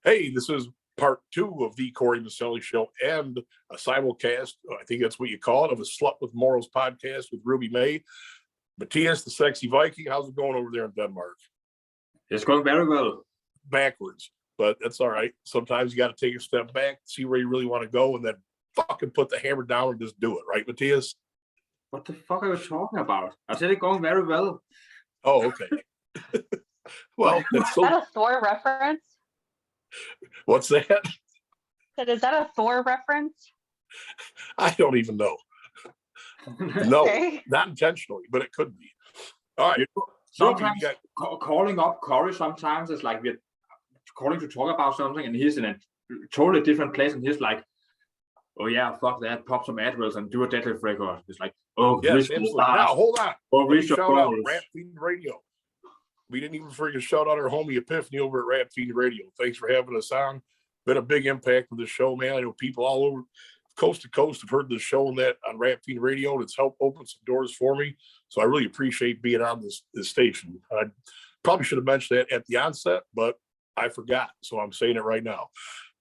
Hey, this is part two of the Corey Maselli Show and a simulcast. I think that's what you call it, of a Slut with Morals podcast with Ruby May. Matthias, the sexy Viking, how's it going over there in Denmark? It's going very well. Backwards, but that's all right. Sometimes you got to take a step back, see where you really want to go, and then fucking put the hammer down and just do it, right, Matthias? What the fuck are you talking about? I said it's going very well. Oh, okay. Well, is that a Thor reference? What's that? Is that a Thor reference? I don't even know. No, Okay. not intentionally, but it could be. All right. Sometimes calling up Corey sometimes is like we're calling to talk about something and he's in a totally different place and he's like, oh yeah, fuck that, pop some Advils and do a deadlift record. It's like, oh, yes, now hold on. Oh, shout out Rap Fiend Radio. We didn't even freaking shout out our homie Epiphany over at Rap Fiend Radio. Thanks for having us on. Been a big impact on the show, man. I know people all over coast to coast have heard the show on Rap Fiend Radio, and it's helped open some doors for me. So I really appreciate being on this station. I probably should have mentioned that at the onset, but I forgot. So I'm saying it right now.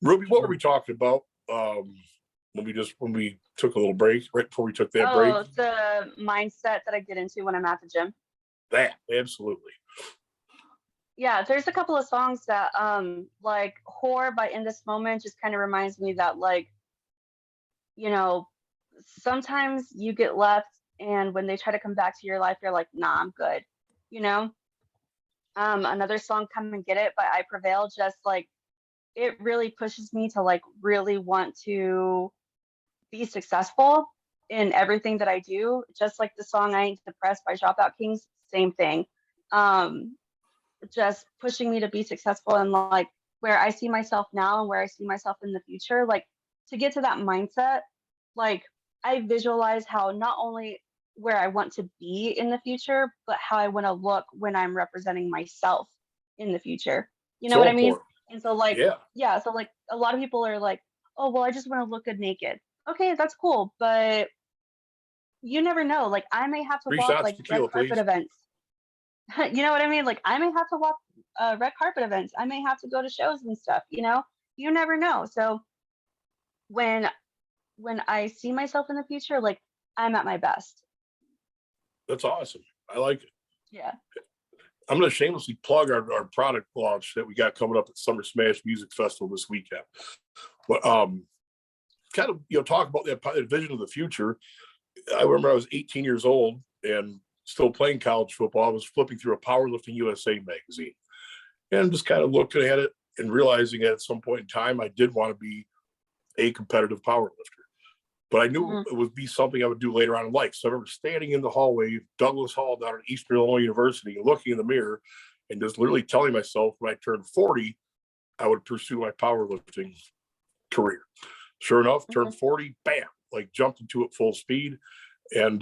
Ruby, what were we talking about when we took a little break, right before we took that break? Oh, the mindset that I get into when I'm at the gym. That, absolutely. Yeah, there's a couple of songs that like Whore by In This Moment just kind of reminds me that, like, you know, sometimes you get left and when they try to come back to your life, you're like, nah, I'm good, you know. Another song, Come and Get It by I Prevail, just like, it really pushes me to like really want to be successful in everything that I do. Just like the song I Ain't Depressed by Dropout Kings, same thing. Just pushing me to be successful and like where I see myself now and where I see myself in the future. Like, to get to that mindset, like I visualize how not only where I want to be in the future, but how I want to look when I'm representing myself in the future. You know what I mean? And so like, yeah, so like a lot of people are like, oh, well, I just want to look good naked. Okay, that's cool. But you never know. Like, I may have to walk like red carpet events. You know what I mean? Like, I may have to walk red carpet events. I may have to go to shows and stuff, you know? You never know. So when I see myself in the future, like, I'm at my best. That's awesome. I like it. Yeah. I'm going to shamelessly plug our product launch that we got coming up at Summer Smash Music Festival this weekend. But kind of, talk about that vision of the future. I remember I was 18 years old and still playing college football. I was flipping through a Powerlifting USA magazine and just kind of looking at it and realizing that at some point in time, I did want to be a competitive powerlifter, but I knew it would be something I would do later on in life. So I remember standing in the hallway, Douglas Hall down at Eastern Illinois University, and looking in the mirror and just literally telling myself when I turned 40, I would pursue my powerlifting career. Sure enough, turned 40, bam, like jumped into it full speed. And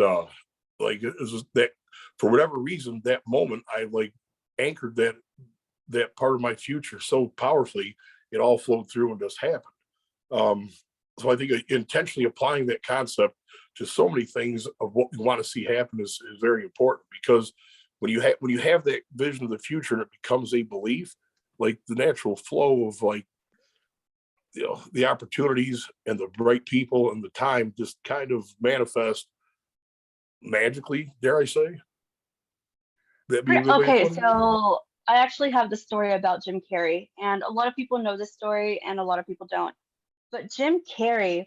like it was that, for whatever reason, that moment I like anchored that part of my future so powerfully, it all flowed through and just happened. So I think intentionally applying that concept to so many things of what we want to see happen is very important, because when you have that vision of the future and it becomes a belief, like the natural flow of like, the opportunities and the right people and the time just kind of manifest magically, dare I say? Okay, so I actually have the story about Jim Carrey, and a lot of people know this story and a lot of people don't. But Jim Carrey,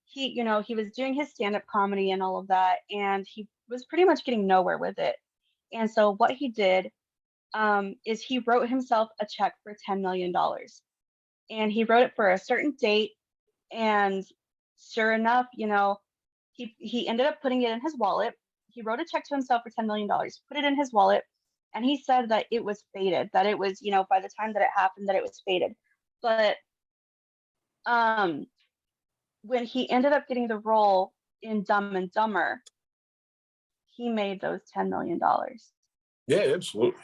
he was doing his stand-up comedy and all of that, and he was pretty much getting nowhere with it. And so what he did is he wrote himself a check for $10 million. And he wrote it for a certain date, and sure enough, he ended up putting it in his wallet. He wrote a check to himself for $10 million, put it in his wallet, and he said that it was fated, that it was, by the time that it happened, that it was fated. But when he ended up getting the role in Dumb and Dumber, he made those $10 million. Yeah, absolutely.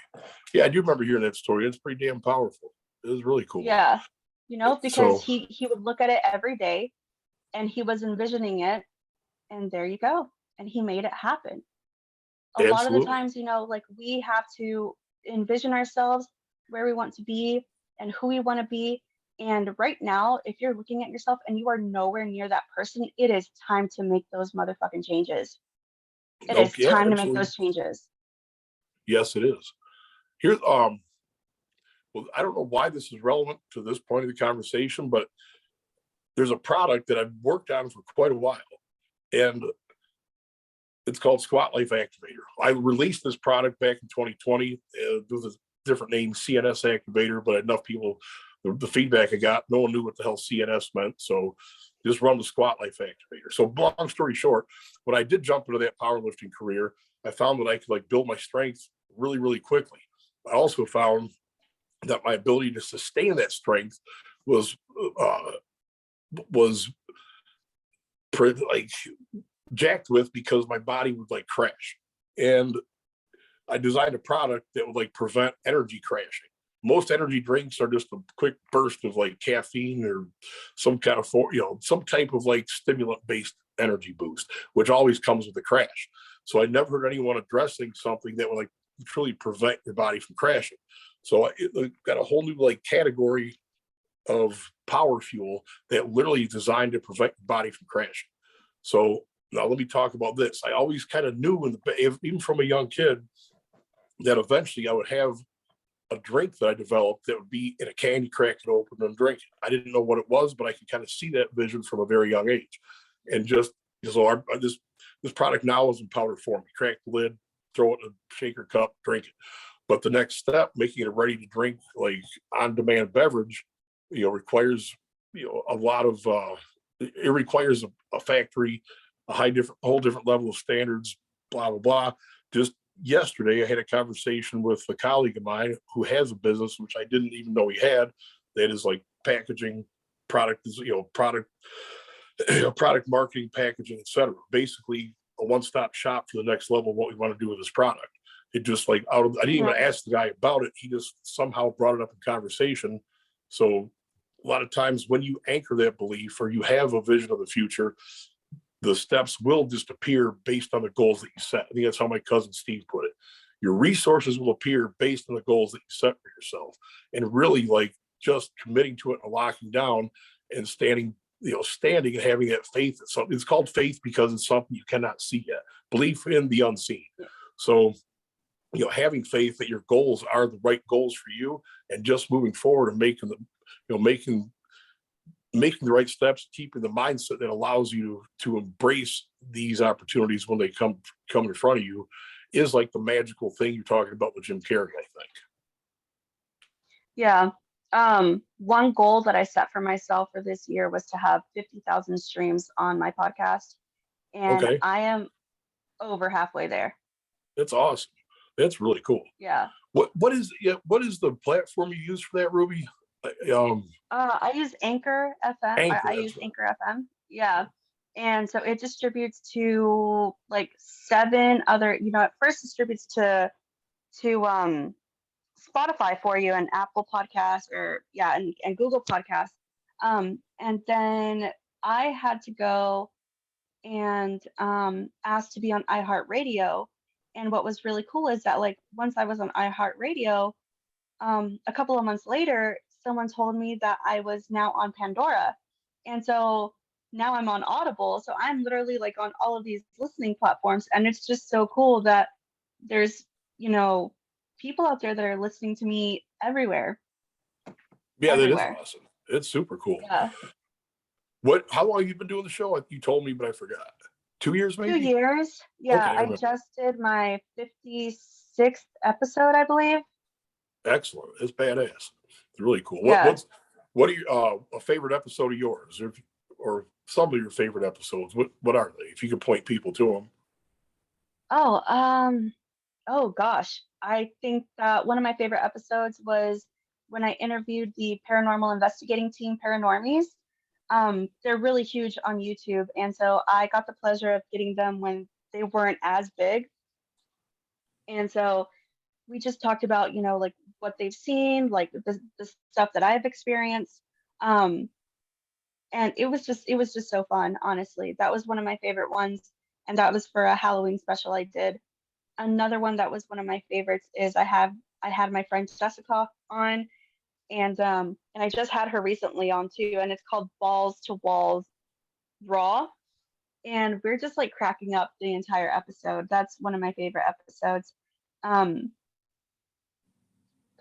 Yeah, I do remember hearing that story. It's pretty damn powerful. It was really cool. Yeah, because he would look at it every day and he was envisioning it, and there you go. And he made it happen. A lot of the times, like, we have to envision ourselves where we want to be and who we want to be, And right now, if you're looking at yourself and you are nowhere near that person, it is time to make those motherfucking changes. It is Okay, yeah, time to make absolutely. those changes. Yes, it is. Here's well, I don't know why this is relevant to this point of the conversation, but there's a product that I've worked on for quite a while, and it's called Squat Life Activator. I released this product back in 2020 with a different name, CNS Activator, but enough people, the feedback I got, no one knew what the hell CNS meant. So just run the Squat Life Activator. So long story short, when I did jump into that powerlifting career, I found that I could like build my strength really, really quickly. I also found that my ability to sustain that strength was was pretty, like jacked with, because my body would like crash. And I designed a product that would like prevent energy crashing. Most energy drinks are just a quick burst of like caffeine or some kind of some type of like stimulant based energy boost, which always comes with a crash. So I never heard anyone addressing something that would like truly prevent your body from crashing. So it got a whole new like category of power fuel that literally is designed to prevent your body from crashing. So now let me talk about this. I always kind of knew even from a young kid, that eventually I would have a drink that I developed that would be in a can, you crack it open and drink it. I didn't know what it was, but I could kind of see that vision from a very young age. And just so this product now is in powder form. You crack the lid, throw it in a shaker cup, drink it. But the next step, making it a ready to drink, like on demand beverage, requires a lot of it requires a factory, whole different level of standards, blah blah blah. Just yesterday, I had a conversation with a colleague of mine who has a business, which I didn't even know he had, that is like packaging, product product marketing, packaging, etc. Basically, a one-stop shop for the next level of what we want to do with this product. It just like I didn't even ask the guy about it. He just somehow brought it up in conversation. So a lot of times when you anchor that belief or you have a vision of the future, the steps will just appear based on the goals that you set. I think that's how my cousin Steve put it. Your resources will appear based on the goals that you set for yourself, and really like just committing to it and locking down and standing and having that faith. It's called faith because it's something you cannot see yet. Belief in the unseen. So, having faith that your goals are the right goals for you, and just moving forward and making the right steps, keeping the mindset that allows you to embrace these opportunities when they come in front of you, is like the magical thing you're talking about with Jim Carrey, I think. Yeah. One goal that I set for myself for this year was to have 50,000 streams on my podcast. And Okay. I am over halfway there. That's awesome. That's really cool. Yeah. What is the platform you use for that, Ruby? I use Anchor FM. Anchor, I use Anchor FM. Yeah. And so it distributes to like 7 other, it first distributes to Spotify for you, and Apple Podcasts, and Google Podcasts. And then I had to go and ask to be on iHeartRadio. And what was really cool is that like once I was on iHeartRadio, a couple of months later, someone told me that I was now on Pandora. And so now I'm on Audible. So I'm literally like on all of these listening platforms. And it's just so cool that there's, people out there that are listening to me everywhere. Yeah, that is awesome. It's super cool. Yeah. How long have you been doing the show? You told me, but I forgot. 2 years, maybe? 2 years. Yeah. Okay, I just did my 56th episode, I believe. Excellent. It's badass. It's really cool. Yeah. What are your a favorite episode of yours, or some of your favorite episodes? What are they? If you could point people to them. Oh gosh. I think that one of my favorite episodes was when I interviewed the paranormal investigating team, Paranormies. They're really huge on YouTube, and so I got the pleasure of getting them when they weren't as big. And so we just talked about, like what they've seen, like the stuff that I've experienced. And it was just so fun, honestly. That was one of my favorite ones, and that was for a Halloween special I did. Another one that was one of my favorites is I had my friend Jessica on, and I just had her recently on too, and it's called Balls to Walls Raw, and we're just like cracking up the entire episode. That's one of my favorite episodes. Um,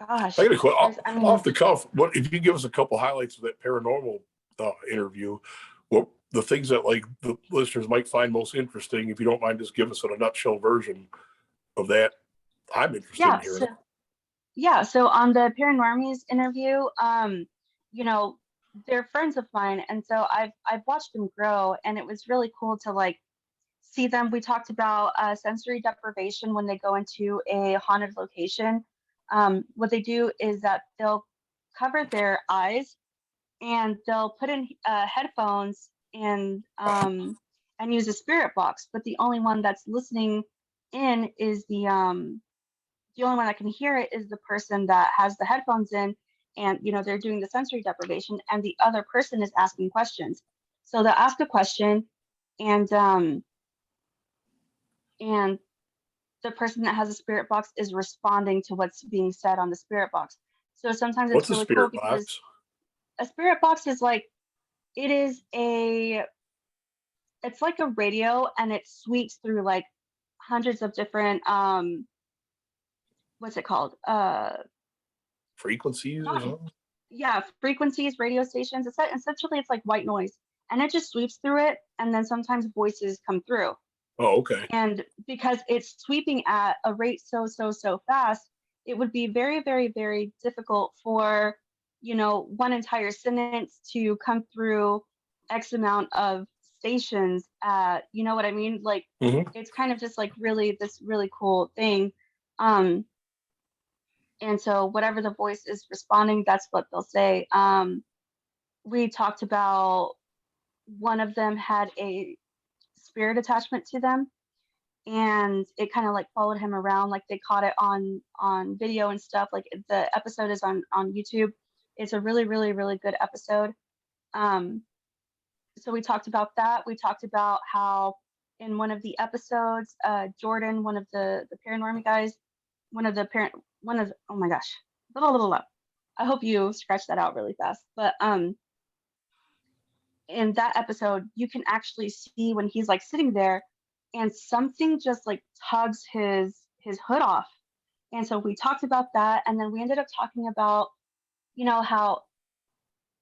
I gosh, got a question I off mean, the cuff. What if you give us a couple highlights of that paranormal interview? What the things that like the listeners might find most interesting? If you don't mind, just give us in a nutshell version of that. I'm interested in yeah. hearing it. Yeah, so on the Paranormies interview, you know, they're friends of mine, and so I've watched them grow, and it was really cool to like see them. We talked about sensory deprivation when they go into a haunted location. What they do is that they'll cover their eyes and they'll put in headphones and use a spirit box, but the only one that's listening in is the only one that can hear it is the person that has the headphones in, and they're doing the sensory deprivation, and the other person is asking questions. So they'll ask a question, and the person that has a spirit box is responding to what's being said on the spirit box. So sometimes What's it's a really cool spirit because box? a spirit box is like, it is a it's like a radio, and it sweeps through like hundreds of different what's it called, Frequencies or not something? yeah, frequencies, radio stations. Essentially it's like white noise, and it just sweeps through it, and then sometimes voices come through. Oh, okay. And because it's sweeping at a rate so fast, it would be very, very, very difficult for, one entire sentence to come through X amount of stations at, you know what I mean? Like, Hmm. it's kind of just like really this really cool thing. Um, and so whatever the voice is responding, that's what they'll say. We talked about one of them had a spirit attachment to them, and it kind of like followed him around. Like they caught it on video and stuff. Like the episode is on YouTube. It's a really, really, really good episode. Um, so we talked about that. We talked about how in one of the episodes, Jordan, one of the paranormal guys, one of oh my gosh, blah. I hope you scratch that out really fast. But in that episode, you can actually see when he's like sitting there, and something just like tugs his hood off. And so we talked about that, and then we ended up talking about, how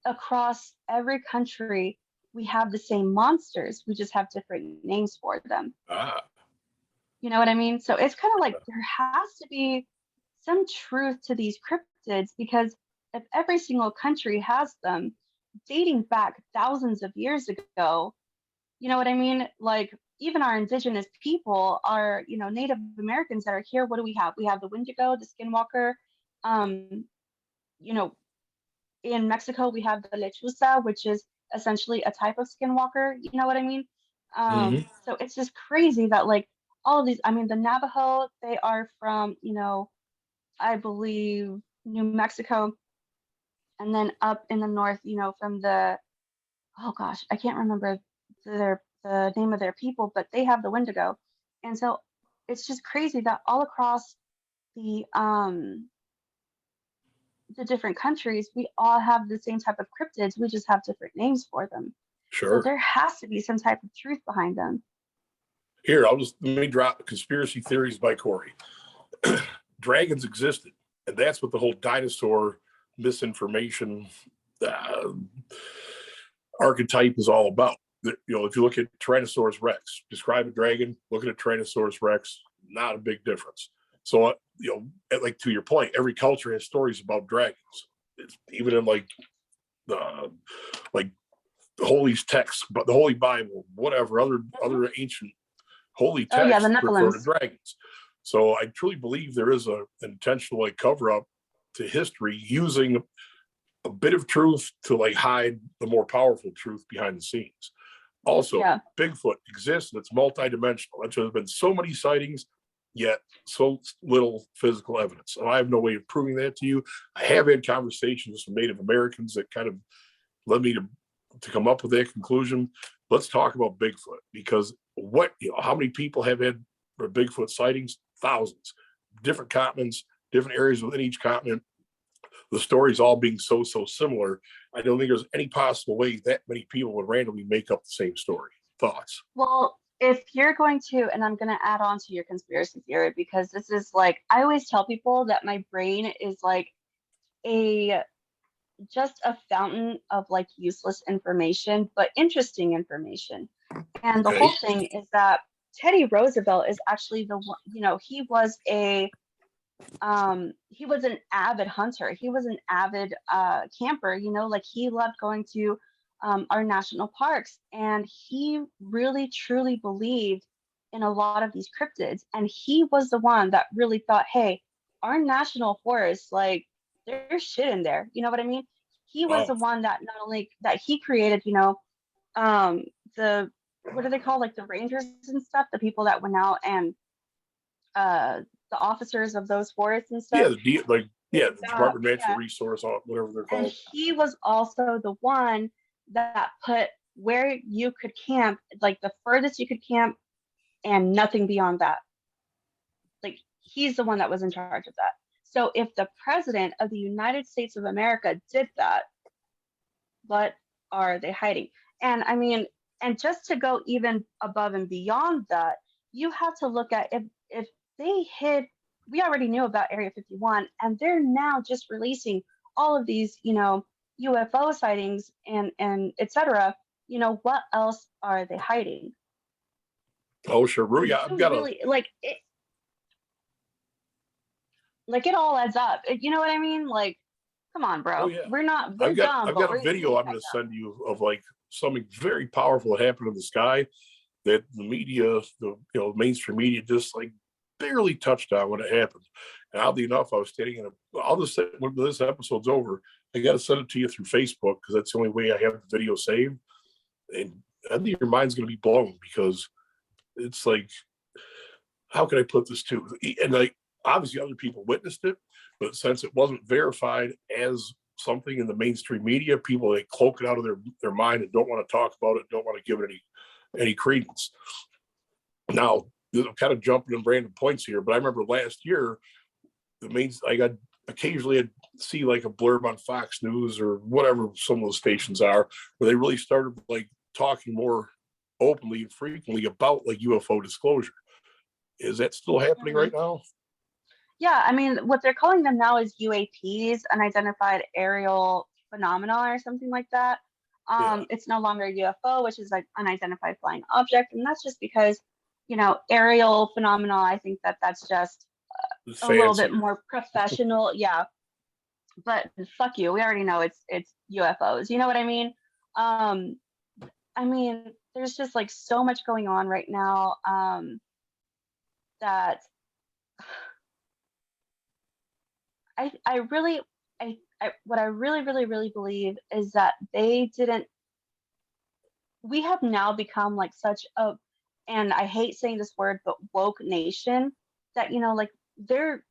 across every country we have the same monsters. We just have different names for them. Ah, You know what I mean? So it's kind of like there has to be some truth to these cryptids, because if every single country has them dating back thousands of years ago, you know what I mean? Like even our indigenous people, our, Native Americans that are here, what do we have? We have the Wendigo, the Skinwalker. Um, you know, in Mexico, we have the Lechuza, which is essentially a type of Skinwalker. You know what I mean? hmm. So it's just crazy that like all of these, I mean, the Navajo, they are from, I believe New Mexico, and then up in the north, from oh gosh, I can't remember the name of their people, but they have the Wendigo. And so it's just crazy that all across the um the different countries, we all have the same type of cryptids. We just have different names for them. So Sure. there has to be some type of truth behind them. Here, let me drop conspiracy theories by Corey. Dragons existed, and that's what the whole dinosaur misinformation uh, archetype is all about. If you look at Tyrannosaurus Rex, describe a dragon, look at a Tyrannosaurus Rex, not a big difference. So, like to your point, every culture has stories about dragons. Even in the like the holy texts, but the Holy Bible, whatever other ancient holy Oh yeah, the texts refer to Nephilims. dragons. So I truly believe there is an intentional cover up to history using a bit of truth to hide the more powerful truth behind the scenes. Also, Yeah. Bigfoot exists and it's multidimensional. That's why there's been so many sightings, yet so little physical evidence. And I have no way of proving that to you. I have had conversations with Native Americans that kind of led me to come up with that conclusion. Let's talk about Bigfoot, because how many people have had Bigfoot sightings? Thousands, different continents, different areas within each continent. the stories all being so similar, I don't think there's any possible way that many people would randomly make up the same story. Thoughts? Well, if you're going to, and I'm going to add on to your conspiracy theory, because this is like, I always tell people that my brain is like a just a fountain of like useless information, but interesting information. And the Okay. whole thing is that Teddy Roosevelt is actually the one, he was an avid hunter. He was an avid camper, like he loved going to our national parks, and he really truly believed in a lot of these cryptids. And he was the one that really thought, hey, our national forest, like there's shit in there. You know what I mean? He was Wow. the one that not only that he created, the what are they called, like the rangers and stuff, the people that went out and the officers of those forests and Yeah, stuff. the Yeah, Department of Natural yeah. Resource, whatever they're And called. he was also the one that put where you could camp, like the furthest you could camp, and nothing beyond that. Like he's the one that was in charge of that. So if the president of the United States of America did that, what are they hiding? And I mean, and just to go even above and beyond that, you have to look at if they hid, we already knew about Area 51, and they're now just releasing all of these, UFO sightings and etc. What else are they hiding? Oh, sure. Yeah, I've You got a. really like it all adds up. You know what I mean? Like, come on, Oh bro. yeah, We're dumb, I've but got a we video I'm got going to send you of like something very powerful that happened in the sky that the media, mainstream media, just like barely touched on when it happened. And oddly enough, I was standing in a. I'll just say when this episode's over, I got to send it to you through Facebook because that's the only way I have the video saved. And I think your mind's going to be blown because it's like, how can I put this to? And like, obviously, other people witnessed it, but since it wasn't verified as something in the mainstream media, people they cloak it out of their mind and don't want to talk about it, don't want to give it any credence. Now, I'm kind of jumping in random points here, but I remember last year, I got occasionally I'd see like a blurb on Fox News or whatever some of those stations are, where they really started like talking more openly and frequently about like UFO disclosure. Is that still happening right now? Yeah, I mean, what they're calling them now is UAPs, unidentified aerial phenomena, or something like that. Yeah. It's no longer a UFO, which is like unidentified flying object, and that's just because, aerial phenomena. I think that's just It's a little bit fancier. more professional. Yeah, but fuck you, we already know it's UFOs. You know what I mean? Um, I mean, there's just like so much going on right now that I really what I really really really believe is that they didn't. We have now become like such a, and I hate saying this word, but woke nation, that like they're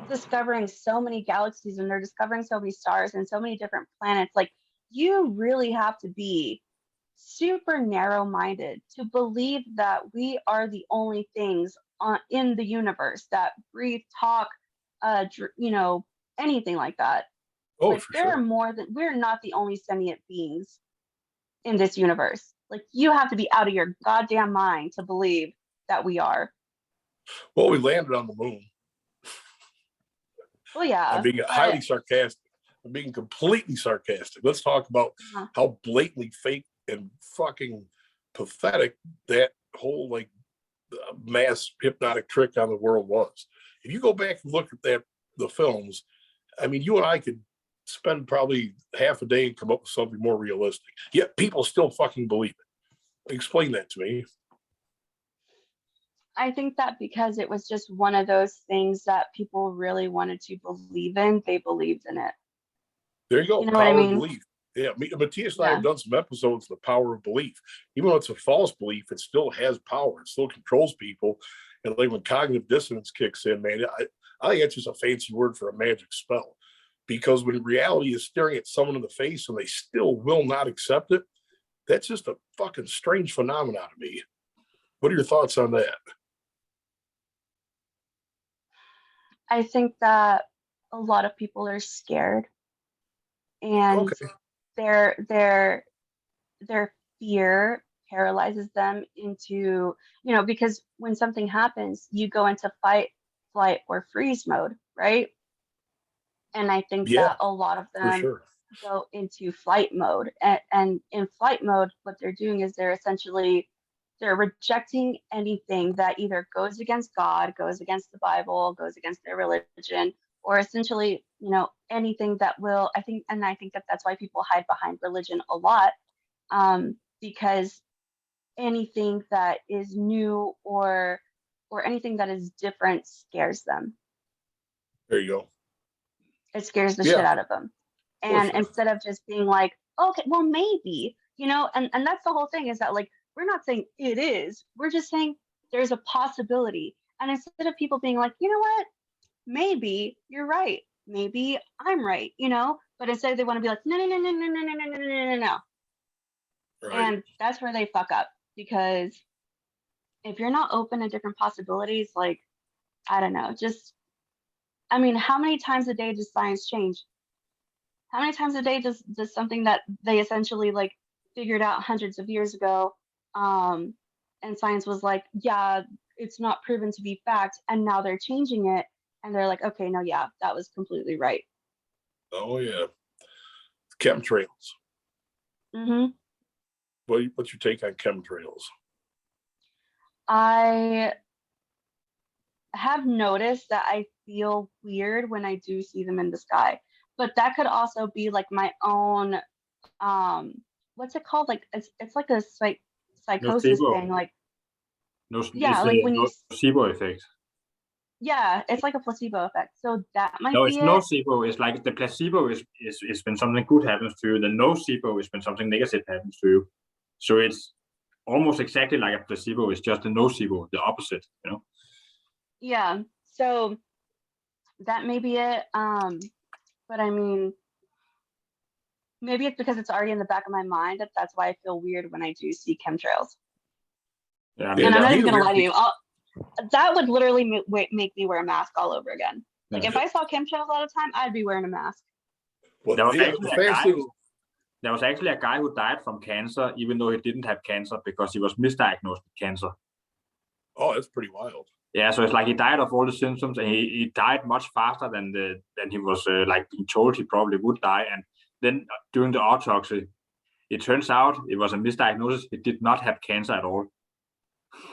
discovering so many galaxies and they're discovering so many stars and so many different planets. Like you really have to be super narrow minded to believe that we are the only things in the universe that breathe, talk, anything like that. Oh, Like for there are sure. more than, we're not the only sentient beings in this universe. Like you have to be out of your goddamn mind to believe that we are. Well, we landed on the moon. Well, I'm yeah, being but highly sarcastic. I'm being completely sarcastic. Let's talk about uh, how blatantly fake and fucking pathetic that whole like mass hypnotic trick on the world was. If you go back and look at the films, I mean, you and I could spend probably half a day and come up with something more realistic. Yet people still fucking believe it. Explain that to me. I think that because it was just one of those things that people really wanted to believe in, they believed in it. There you go. You know what I Power of mean? belief. Yeah, Matthias and I have Yeah. done some episodes on the power of belief. Even though it's a false belief, it still has power. It still controls people. And like when cognitive dissonance kicks in, man, I think it's just a fancy word for a magic spell. Because when reality is staring at someone in the face and they still will not accept it, that's just a fucking strange phenomenon to me. What are your thoughts on that? I think that a lot of people are scared and Okay. their fear paralyzes them into, because when something happens, you go into fight, flight, or freeze mode, right? And I think Yeah, that a lot of for them sure. go into flight mode. And in flight mode, what they're doing is they're rejecting anything that either goes against God, goes against the Bible, goes against their religion, or essentially, anything that will, I think that that's why people hide behind religion a lot, because anything that is new or anything that is different scares them. There you go. It scares the Yeah, shit out of them. for And sure. instead of just being like, okay, well, maybe, and that's the whole thing, is that, like, we're not saying it is, we're just saying there's a possibility. And instead of people being like, you know what, maybe you're right, maybe I'm right, but instead they want to be like, no, no, no, no, no, no, no, no, no, no, no, no. Right. And that's where they fuck up, because if you're not open to different possibilities, like, I don't know, how many times a day does science change? How many times a day does something that they essentially, like, figured out hundreds of years ago, and science was like, yeah, it's not proven to be fact, and now they're changing it, and they're like, okay, no, yeah, that was completely right. Oh yeah. Chemtrails. hmm What's your take on chemtrails? I have noticed that I feel weird when I do see them in the sky, but that could also be like my own, what's it called? Like, it's like a psychosis Nocebo. thing. Like, No, yeah, it's like a when nocebo effect. yeah, it's like a placebo effect. So that might No, it's be it. nocebo. It's like the placebo is when something good happens to you. The nocebo is when something negative happens to you. So it's almost exactly like a placebo. It's just a nocebo, the opposite. Yeah. So that may be it. But maybe it's because it's already in the back of my mind that's why I feel weird when I do see chemtrails. Yeah, I Yeah, mean, And I'm to not me even the gonna weird lie to thing. you. That would literally make me wear a mask all over again. Like, yeah. if I saw chemtrails all the time, I'd be wearing a mask. Well, There was yeah, actually the a fast guy thing. who there was actually a guy who died from cancer, even though he didn't have cancer because he was misdiagnosed with cancer. Oh, that's pretty wild. Yeah, so it's like he died of all the symptoms, and he died much faster than he was like being told he probably would die. And then during the autopsy, it turns out it was a misdiagnosis. He did not have cancer at all.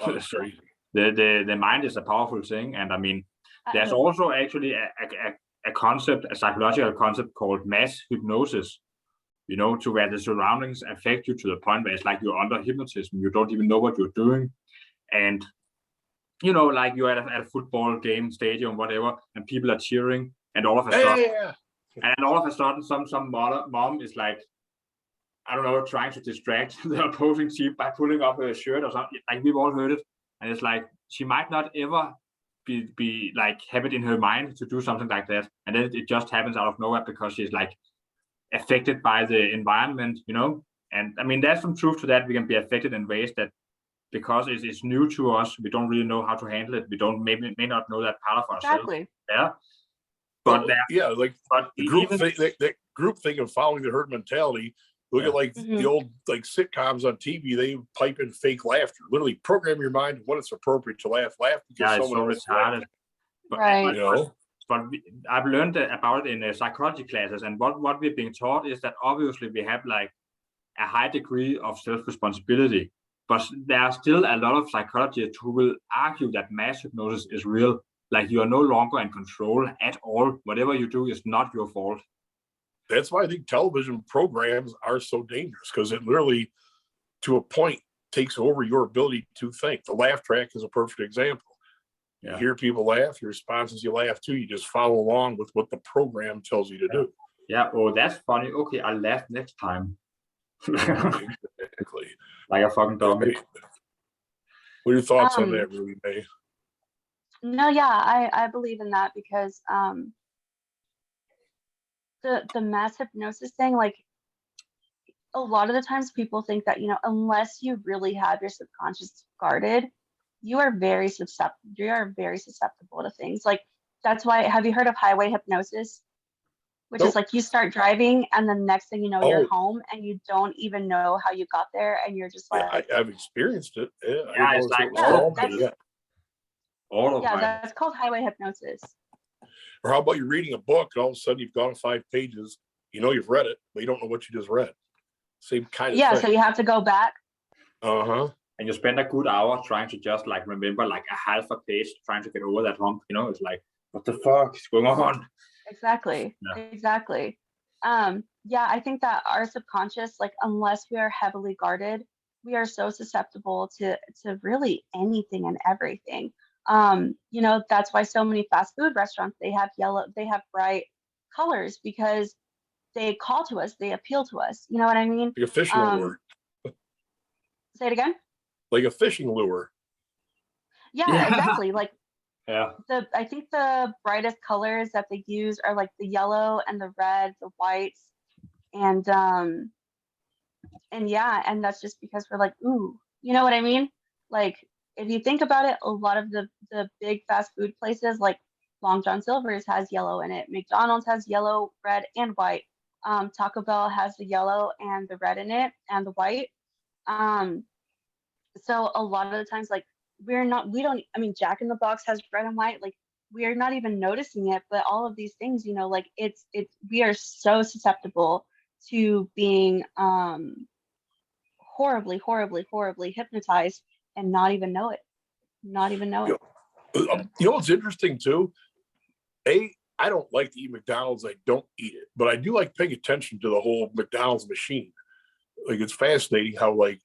Wow, that's So crazy. the mind is a powerful thing, and I mean, there's I- also actually a concept, a psychological concept called mass hypnosis. To where the surroundings affect you to the point where it's like you're under hypnotism. You don't even know what you're doing, and like you're at a football game, stadium, whatever, and people are cheering, and all of a sudden, some mom is like, I don't know, trying to distract the opposing team by pulling up her shirt or something. Like, we've all heard it, and it's like she might not ever be like have it in her mind to do something like that, and then it just happens out of nowhere because she's like affected by the environment, And I mean, there's some truth to that. We can be affected in ways that, because it's new to us, we don't really know how to handle it. We may not know that part of ourselves. exactly. Yeah. But yeah, like the group even thing, that group thing of following the herd mentality. Look at like the old like sitcoms on TV. They pipe in fake laughter. Literally program your mind when it's appropriate to laugh. Laugh because it's so someone else is retarded. laughing. Right. But I've learned about it in psychology classes, and what we're being taught is that obviously we have like a high degree of self-responsibility, but there are still a lot of psychologists who will argue that mass hypnosis is real. Like, you are no longer in control at all. Whatever you do is not your fault. That's why I think television programs are so dangerous, because it literally, to a point, takes over your ability to think. The laugh track is a perfect example. You hear people laugh, your response is you laugh too. You just follow along with what the program tells you to do. Yeah, oh, that's funny. Okay, I'll laugh next time. Exactly. Like a fucking dummy. What are your thoughts on that, Ruby May? No, yeah, I believe in that, because the mass hypnosis thing, like, a lot of the times people think that, unless you really have your subconscious guarded, you are very susceptible to things. Like, that's why, have you heard of highway hypnosis? which is like you start driving and the next thing you know, you're Oh, home and you don't even know how you got there, and you're just yeah, like, I've experienced it. Yeah, I Yeah, didn't it's know like it was yeah, called, but that's yeah. autopilot. that's called highway hypnosis. Or how about you're reading a book and all of a sudden you've gone 5 pages, you know you've read it, but you don't know what you just read. Same kind of Yeah, thing. so you have to go back. Uh-huh. And you spend a good hour trying to just like remember like a half a page, trying to get over that hump. You know, it's like, what the fuck is going on? Exactly. Yeah. Exactly. Yeah, I think that our subconscious, like unless we are heavily guarded, we are so susceptible to really anything and everything. You know, that's why so many fast food restaurants, they have bright colors because they call to us, they appeal to us. You know what I mean? Like a fishing lure. Say it again. Like a fishing lure. Yeah, exactly. Like Yeah. I think the brightest colors that they use are like the yellow and the red, the whites, and yeah, and that's just because we're like, ooh, you know what I mean? Like if you think about it, a lot of the big fast food places like Long John Silver's has yellow in it. McDonald's has yellow, red, and white. Taco Bell has the yellow and the red in it and the white. Um, so a lot of the times, like we don't. I mean, Jack in the Box has red and white. Like we're not even noticing it, but all of these things, you know, like it's we are so susceptible to being horribly, horribly, horribly hypnotized and not even know it. Not even know it. You know what's interesting too? I don't like to eat McDonald's. I don't eat it, but I do like paying attention to the whole McDonald's machine. Like it's fascinating how like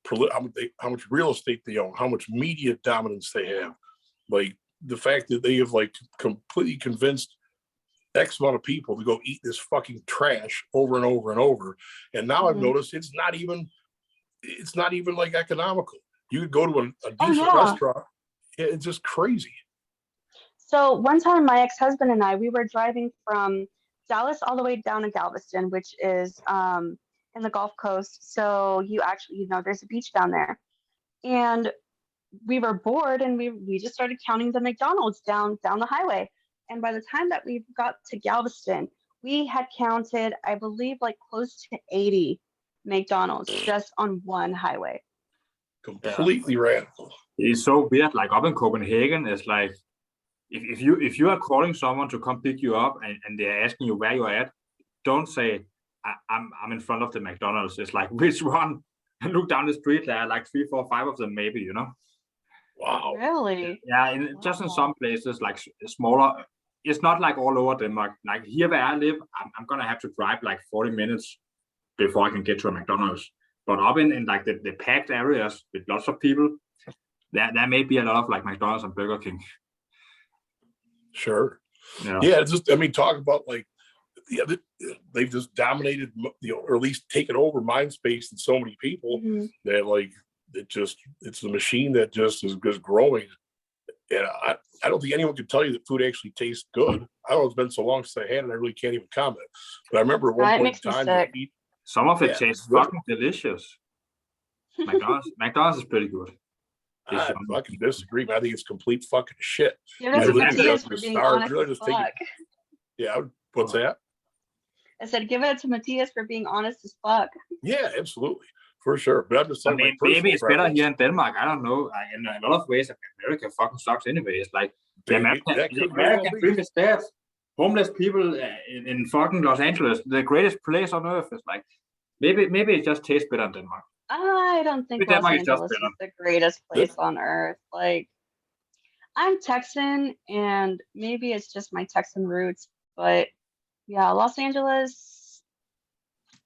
how much real estate they own, how much media dominance they have. Like the fact that they have like completely convinced X amount of people to go eat this fucking trash over and over and over. And now I've noticed it's not even like economical. You could go to a decent restaurant. It's just crazy. So one time my ex-husband and I, we were driving from Dallas all the way down to Galveston, which is in the Gulf Coast. So you actually, you know, there's a beach down there. And we were bored and we just started counting the McDonald's down the highway. And by the time that we got to Galveston, we had counted, I believe, like close to 80 McDonald's just on one highway. Completely radical. It's so weird. Like up in Copenhagen, it's like if you are calling someone to come pick you up and they're asking you where you're at, don't say I'm in front of the McDonald's. It's like which one? And look down the street. There are like 3, 4, 5 of them, maybe. You know. Wow. Really? Yeah, just in some places like smaller. It's not like all over Denmark. Like here where I live, I'm gonna have to drive like 40 minutes before I can get to a McDonald's. But up in like the packed areas with lots of people, there may be a lot of like McDonald's and Burger King. Sure. Yeah. It's just, I mean, talk about like, yeah, they've just dominated, you know, or at least taken over mind space in so many people that like it's a machine that just is just growing. And I don't think anyone can tell you that food actually tastes good. I don't know, it's been so long since I had it, I really can't even comment. But I remember at one point in time, some of it tastes fucking delicious. McDonald's is pretty good. I fucking disagree, man. I think it's complete fucking shit. Give it to Matthias for being honest as fuck. Yeah, what's that? I said, give it to Matthias for being honest as fuck. Yeah, absolutely. For sure. But I'm just saying, I mean, maybe it's better here in Denmark. I don't know. In a lot of ways, America fucking sucks anyway. It's like the American dream is dead. Homeless people in fucking Los Angeles, the greatest place on earth. It's like maybe it just tastes better in Denmark. I don't think Los Angeles is the greatest place on earth. Like, I'm Texan, and maybe it's just my Texan roots, but yeah, Los Angeles,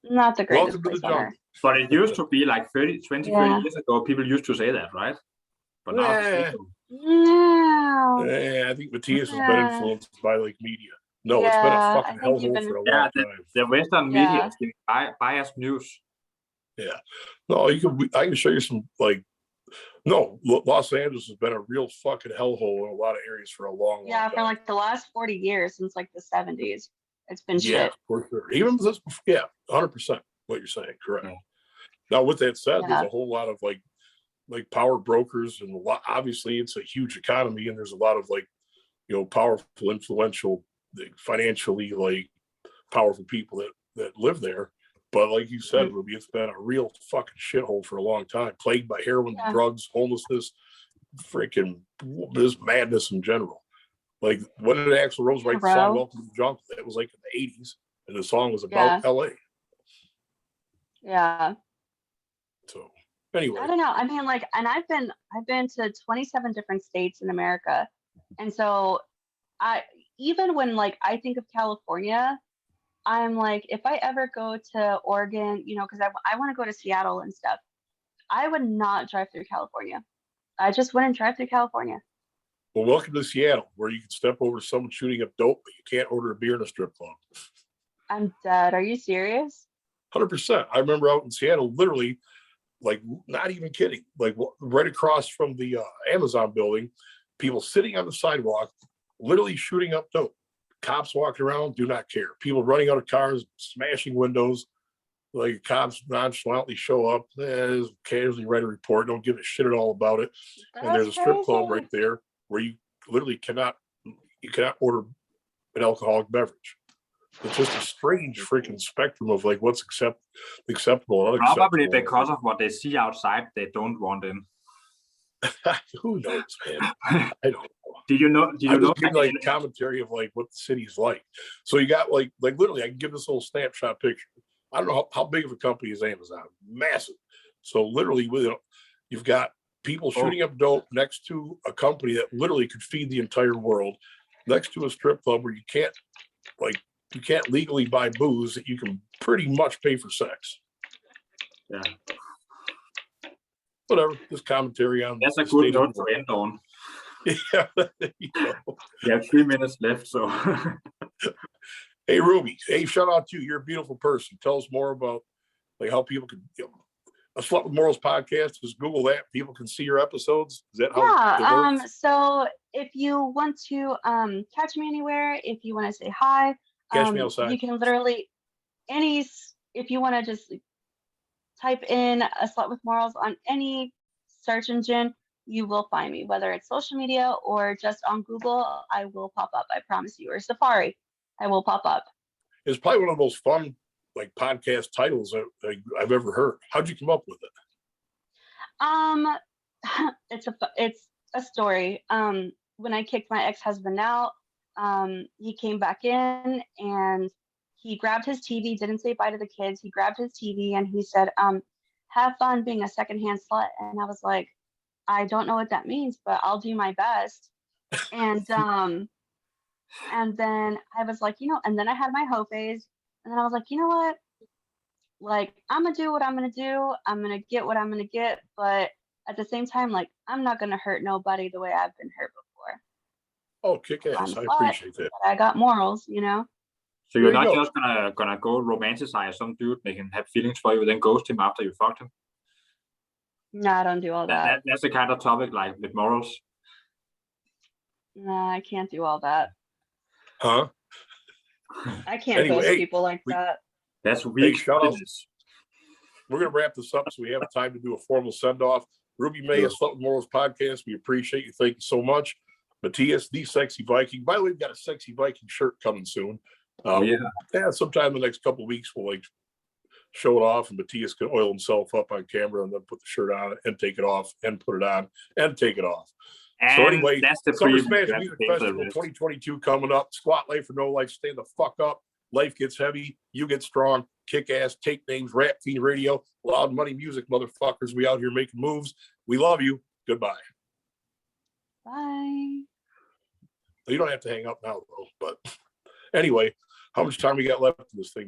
not the greatest place on earth. But it used to be like 30 years ago, people used to say that, right? But now yeah, I think Matthias has been influenced by like media. No, it's been a fucking hellhole for a long time. The Western media is biased news. Yeah. No, I can show you some like Los Angeles has been a real fucking hellhole in a lot of areas for a long time. For like the last 40 years, since like the 70s. It's been shit. Yeah, for sure. Even this, 100% what you're saying, correct. Yeah. Now, with that said, there's a whole lot of like power brokers, and obviously it's a huge economy, and there's a lot of like, you know, powerful, influential, financially like powerful people that live there. But like you said, Ruby, it's been a real fucking shithole for a long time, plagued by heroin, drugs, homelessness, freaking this madness in general. Like, when did Axl Rose write the song "Welcome to the Jungle"? That was like in the '80s, and the song was about LA. Yeah. So anyway, I don't know. I mean, like, and I've been to 27 different states in America, and so even when like I think of California, I'm like, if I ever go to Oregon, you know, because I want to go to Seattle and stuff, I would not drive through California. I just wouldn't drive through California. well, welcome to Seattle, where you can step over to someone shooting up dope, but you can't order a beer in a strip club. I'm dead. Are you serious? 100%. I remember out in Seattle, literally, like, not even kidding, like right across from the Amazon building, people sitting on the sidewalk, literally shooting up dope. Cops walking around, do not care. People running out of cars, smashing windows. Like, cops nonchalantly show up, casually write a report, don't give a shit at all about it. And there's a strip club right there where you literally cannot order an alcoholic beverage. It's just a strange freaking spectrum of like what's acceptable and unacceptable. Probably because of what they see outside, they don't want in. Who knows, man? I don't know. Did you know? I'm just giving like commentary of like what the city's like. So you got like literally, I can give this little snapshot picture. I don't know how big of a company is Amazon. Massive. So literally, you've got people shooting up dope next to a company that literally could feed the entire world, next to a strip club where you can't legally buy booze that you can pretty much pay for sex. Yeah. Whatever. Just commentary on. That's a good note to end on. Yeah. There you go. We have 3 minutes left, so. Hey, Ruby. Hey, shout out to you. You're a beautiful person. Tell us more about like how people can. A Slut with Morals podcast. Just Google that. People can see your episodes. Is that how it works? So if you want to catch me anywhere, if you want to say hi, Catch me outside. you can literally if you want to just type in A Slut with Morals on any search engine, you will find me, whether it's social media or just on Google. I will pop up, I promise you, or Safari, I will pop up. It's probably one of the most fun like podcast titles I've ever heard. How'd you come up with it? It's a story. When I kicked my ex-husband out, he came back in and he grabbed his TV, didn't say bye to the kids. He grabbed his TV and he said, have fun being a secondhand slut. And I was like, I don't know what that means, but I'll do my best. And and then I was like, and then I had my hoe phase. And then I was like, you know what? Like, I'm going to do what I'm going to do. I'm going to get what I'm going to get. But at the same time, like, I'm not going to hurt nobody the way I've been hurt before. Oh, kick ass. I appreciate that. I got morals, So you're not just gonna go romanticize some dude, make him have feelings for you, then ghost him after you fucked him? No, I don't do all that. That's the kind of topic like with morals. No, I can't do all that. Huh? I can't ghost people like that. That's weak. We're gonna wrap this up so we have time to do a formal send off. Ruby May, A Slut with Morals podcast. We appreciate you. Thank you so much. Matthias, the Sexy Viking. By the way, we've got a Sexy Viking shirt coming soon. Sometime in the next couple of weeks, we'll like show it off, and Matthias can oil himself up on camera and then put the shirt on and take it off and put it on and take it off. And so anyway, that's the Summer Smash Music Festival 2022 coming up. Squat life or no life, stay the fuck up. Life gets heavy, you get strong, kick ass, take names, Rap Fiend Radio, Loud Money Music, motherfuckers. We out here making moves. We love you. Goodbye. Bye. You don't have to hang up now, though. But anyway, how much time we got left in this thing?